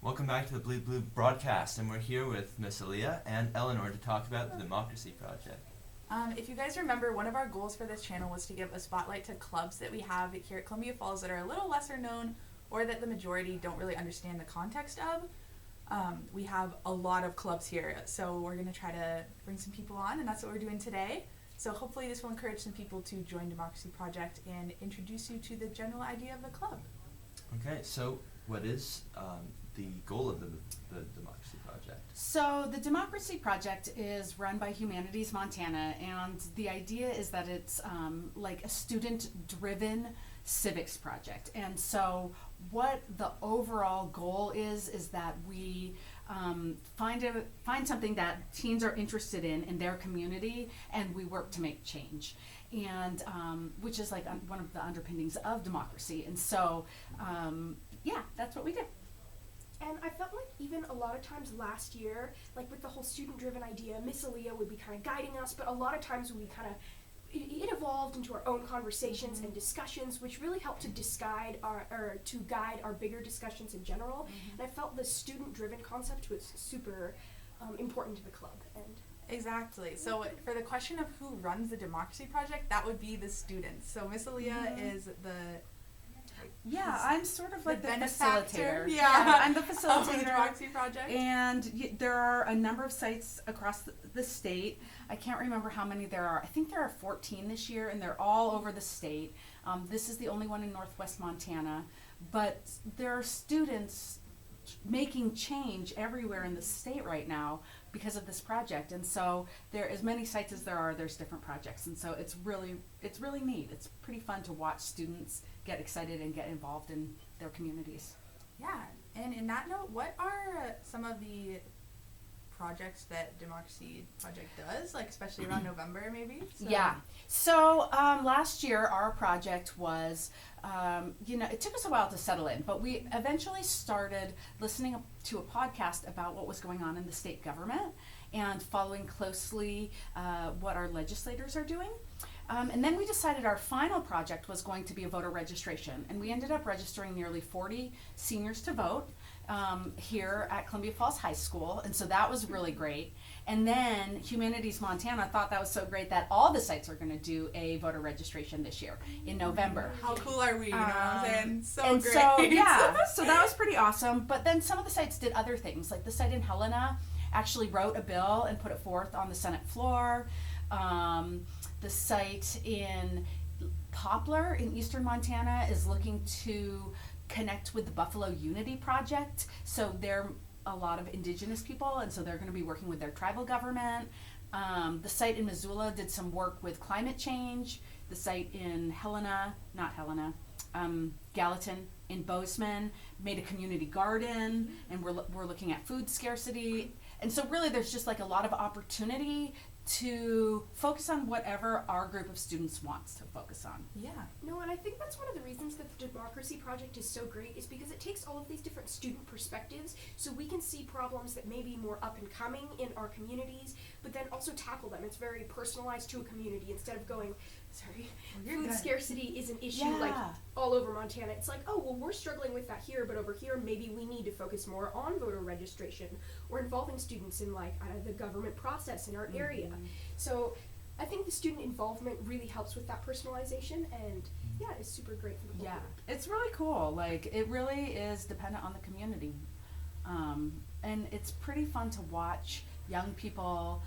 Welcome back to the Blue broadcast, and we're here with Miss Aaliyah and Eleanor to talk about the Democracy Project. If you guys remember, one of our goals for this channel was to give a spotlight to clubs that we have here at Columbia Falls that are a little lesser known or that the majority don't really understand the context of. We have a lot of clubs here, so we're going to try to bring some people on, and that's what we're doing today. So hopefully this will encourage some people to join Democracy Project and introduce you to the general idea of the club. Okay, so what is the goal of the Democracy Project? So the Democracy Project is run by Humanities Montana, and the idea is that it's like a student-driven civics project. And so what the overall goal is that we find something that teens are interested in their community, and we work to make change. And which is like one of the underpinnings of democracy. And so, yeah, that's what we do. And I felt like even a lot of times last year, like with the whole student-driven idea, Miss Aaliyah would be kind of guiding us, but a lot of times we kind of, it evolved into our own conversations and discussions, which really helped to guide our bigger discussions in general. And I felt the student-driven concept was super important to the club. And Exactly. So for the question of who runs the Democracy Project, that would be the students. So Miss Aaliyah is Yeah, I'm sort of like the benefactor. facilitator. Yeah. I'm the of the facilitator. Democracy Project. And there are a number of sites across the state. I can't remember how many there are. I think there are 14 this year, and they're all over the state. This is the only one in Northwest Montana. But there are students making change everywhere in the state right now because of this project. And so there, as many sites as there are, there's different projects. And so it's really neat. It's pretty fun to watch students get excited and get involved in their communities. Yeah, and in that note, what are some of the projects that Democracy Project does, like especially around November maybe? Yeah. So last year our project was, it took us a while to settle in, but we eventually started listening to a podcast about what was going on in the state government and following closely what our legislators are doing. And then we decided our final project was going to be a voter registration, and we ended up registering nearly 40 seniors to vote here at Columbia Falls High School, and so that was really great. And then Humanities Montana thought that was so great that all the sites are going to do a voter registration this year in November. How cool are we? You know what I'm saying? So and great. So, yeah, so that was pretty awesome. But then some of the sites did other things, like the site in Helena actually wrote a bill and put it forth on the Senate floor. The site in Poplar in eastern Montana is looking to connect with the Buffalo Unity Project. So they're a lot of indigenous people, and so they're going to be working with their tribal government. The site in Missoula did some work with climate change. The site in Gallatin in Bozeman made a community garden, and we're looking at food scarcity. And so really there's just like a lot of opportunity to focus on whatever our group of students wants to focus on. Yeah. No, and I think that's one of the reasons that the Democracy Project is so great is because it takes all of these different student perspectives so we can see problems that may be more up and coming in our communities, but then also tackle them. It's very personalized to a community instead of going, food scarcity is an issue like all over Montana. It's like, oh, well, we're struggling with that here, but over here maybe we need to focus more on voter registration or involving students in like the government process in our area. So I think the student involvement really helps with that personalization, and yeah, it's super great for the whole group. It's really cool. Like, it really is dependent on the community. And it's pretty fun to watch young people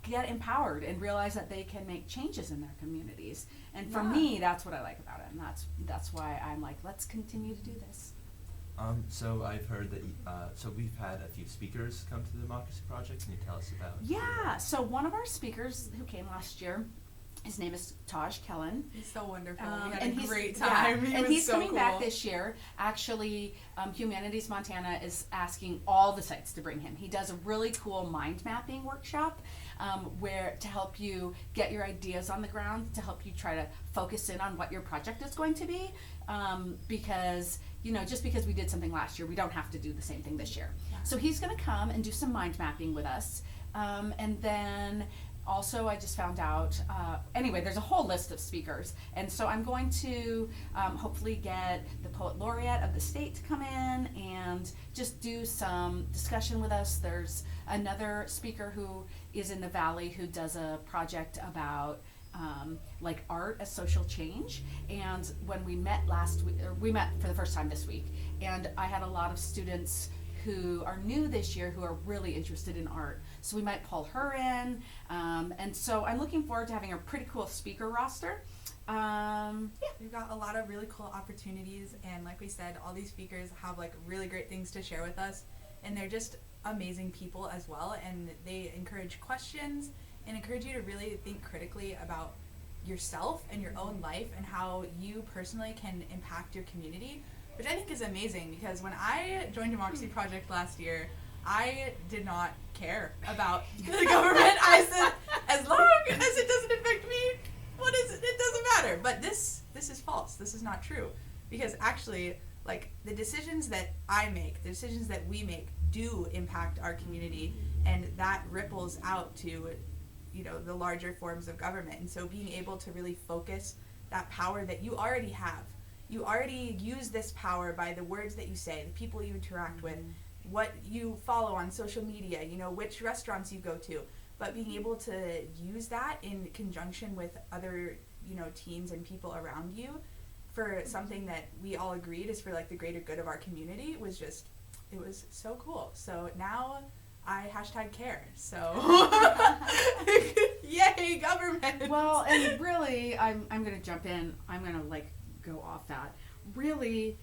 get empowered and realize that they can make changes in their communities. And for me, that's what I like about it, and that's why I'm like, let's continue to do this. So I've heard that, so we've had a few speakers come to the Democracy Project. Can you tell us about? Yeah, so one of our speakers who came last year, his name is Taj Kellen. He's so wonderful. We had and a great time. Yeah, and he's coming back this year. Actually, Humanities Montana is asking all the sites to bring him. He does a really cool mind mapping workshop where to help you get your ideas on the ground, to help you try to focus in on what your project is going to be. Because, just because we did something last year, we don't have to do the same thing this year. Yeah. So he's going to come and do some mind mapping with us. And then Also, I just found out, anyway, there's a whole list of speakers. And so I'm going to hopefully get the Poet Laureate of the state to come in and just do some discussion with us. There's another speaker who is in the Valley who does a project about like art as social change. And when we met last week, or we met for the first time this week, and I had a lot of students who are new this year who are really interested in art. So we might pull her in. And so I'm looking forward to having a pretty cool speaker roster. We've got a lot of really cool opportunities, and like we said, all these speakers have like really great things to share with us, and they're just amazing people as well, and they encourage questions and encourage you to really think critically about yourself and your own life and how you personally can impact your community, which I think is amazing, because when I joined Democracy Project last year, I did not care about the government. I said, as long as it doesn't affect me, what is it? It doesn't matter. But this is false. This is not true. Because actually, like, the decisions that I make, the decisions that we make do impact our community, and that ripples out to, you know, the larger forms of government. And so being able to really focus that power that you already have, you already use this power by the words that you say, the people you interact with, what you follow on social media, you know, which restaurants you go to, but being able to use that in conjunction with other, you know, teens and people around you for something that we all agreed is for like the greater good of our community was just, it was so cool. So now I #care. So yay, government. Well, and really, I'm going to jump in. I'm going to like go off that. Really,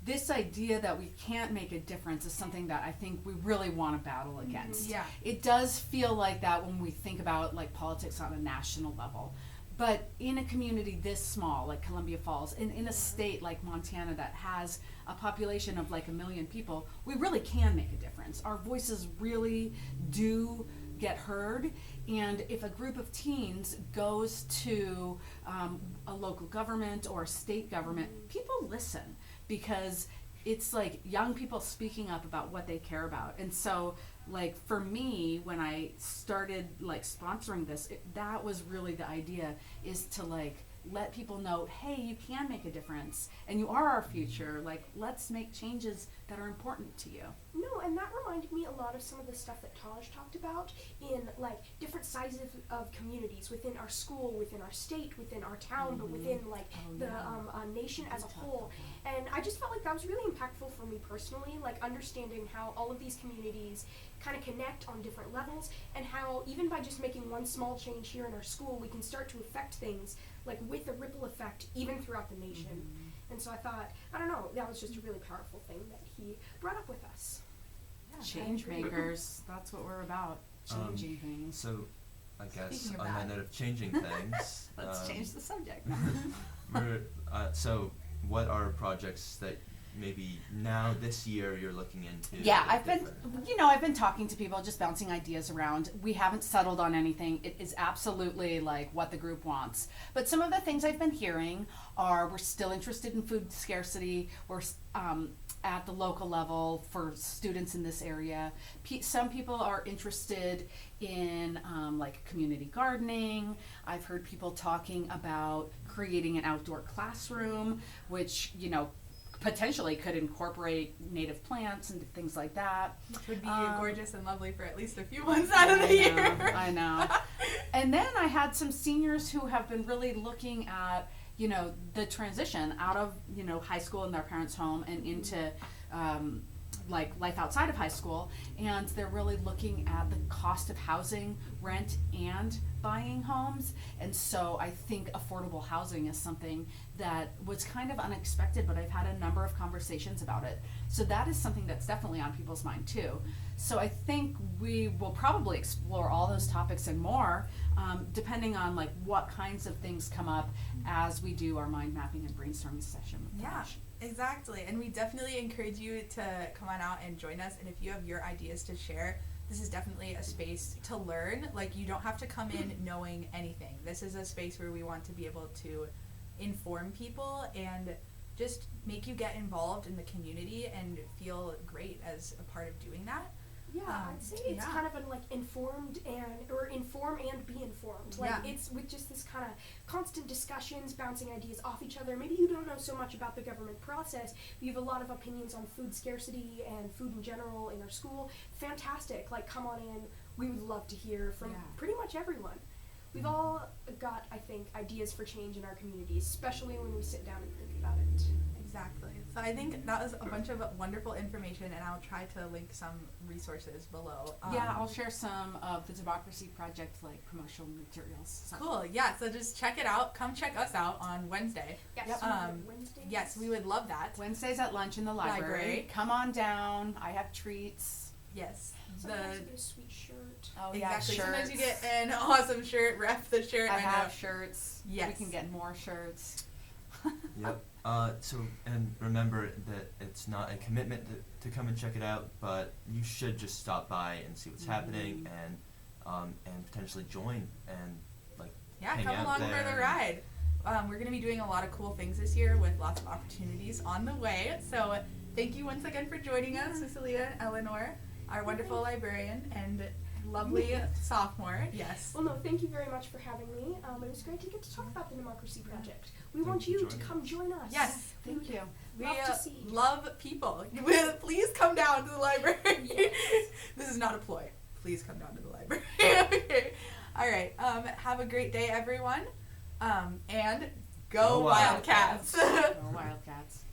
this idea that we can't make a difference is something that I think we really want to battle against. Yeah. It does feel like that when we think about like politics on a national level. But in a community this small, like Columbia Falls, and in a state like Montana that has a population of like 1 million people, we really can make a difference. Our voices really do get heard. And if a group of teens goes to a local government or a state government, people listen, because it's like young people speaking up about what they care about. And so, like, for me, when I started like sponsoring this, that was really the idea, is to like let people know, hey, you can make a difference and you are our future. Like, let's make changes that are important to you. No, and that reminded me a lot of some of the stuff that Taj talked about in like different sizes of communities within our school, within our state, within our town, but within like the nation as a whole. And I just felt like that was really impactful for me personally, like understanding how all of these communities kind of connect on different levels, and how even by just making one small change here in our school, we can start to affect things like with a ripple effect even throughout the nation. And so I thought, I don't know, that was just a really powerful thing that he brought up with us. Change makers, that's what we're about, changing things. So, I guess Speaking of on that. that note of changing things, Let's change the subject. So, what are projects that maybe now this year you're looking into? Yeah, that I've been, different? I've been talking to people, just bouncing ideas around. We haven't settled on anything. It is absolutely like what the group wants. But some of the things I've been hearing are, we're still interested in food scarcity. We're at the local level for students in this area. Some people are interested in like community gardening. I've heard people talking about creating an outdoor classroom, which, you know, potentially could incorporate native plants and things like that. Which would be gorgeous and lovely for at least a few months out of the year. I know. And then I had some seniors who have been really looking at, you know, the transition out of, you know, high school in their parents' home and into like life outside of high school, and they're really looking at the cost of housing, rent, and buying homes. And so I think affordable housing is something that was kind of unexpected, but I've had a number of conversations about it. So that is something that's definitely on people's mind too. So I think we will probably explore all those topics and more, depending on like what kinds of things come up as we do our mind mapping and brainstorming session with Yeah, Tash. exactly. And we definitely encourage you to come on out and join us. And if you have your ideas to share, this is definitely a space to learn. Like, you don't have to come in knowing anything. This is a space where we want to be able to inform people and just make you get involved in the community and feel great as a part of doing that. Yeah, I'd say it's yeah. kind of an like inform and be informed. Like Yeah. it's with just this kind of constant discussions, bouncing ideas off each other. Maybe you don't know so much about the government process, but you have a lot of opinions on food scarcity and food in general in our school. Fantastic. Like come on in. We would love to hear from Yeah. pretty much everyone. We've all got, I think, ideas for change in our communities, especially when we sit down and think about it. Exactly. So I think that was a bunch of wonderful information, and I'll try to link some resources below. Yeah, I'll share some of the Democracy Project like promotional materials. So. Cool. Yeah. So just check it out. Come check us out on Wednesday. Yes, Yep. Wednesdays. Yes, we would love that. Wednesdays at lunch in the library. Library. Come on down. I have treats. Yes. Sometimes you get a sweet shirt. Oh Exactly. yeah, Sometimes you shirts. get an awesome shirt. Rep the shirt. I know. have shirts. Yes. We can get more shirts. Yep. So, and remember that it's not a commitment to come and check it out, but you should just stop by and see what's happening and potentially join and like Yeah, hang come out along there for the and- ride. We're going to be doing a lot of cool things this year with lots of opportunities on the way. So thank you once again for joining us, Cecilia and Eleanor, our wonderful librarian and lovely sophomore. Yes. Well, no, thank you very much for having me. It was great to get to talk about the Democracy Project. We Thank want you you for to joining come us. join us. Yes. We Thank would you. We love to see. love people. Please come down to the library. Yes. This is not a ploy. Please come down to the library. Okay. All right. Have a great day, everyone. And go Go Wildcats. Go Wildcats.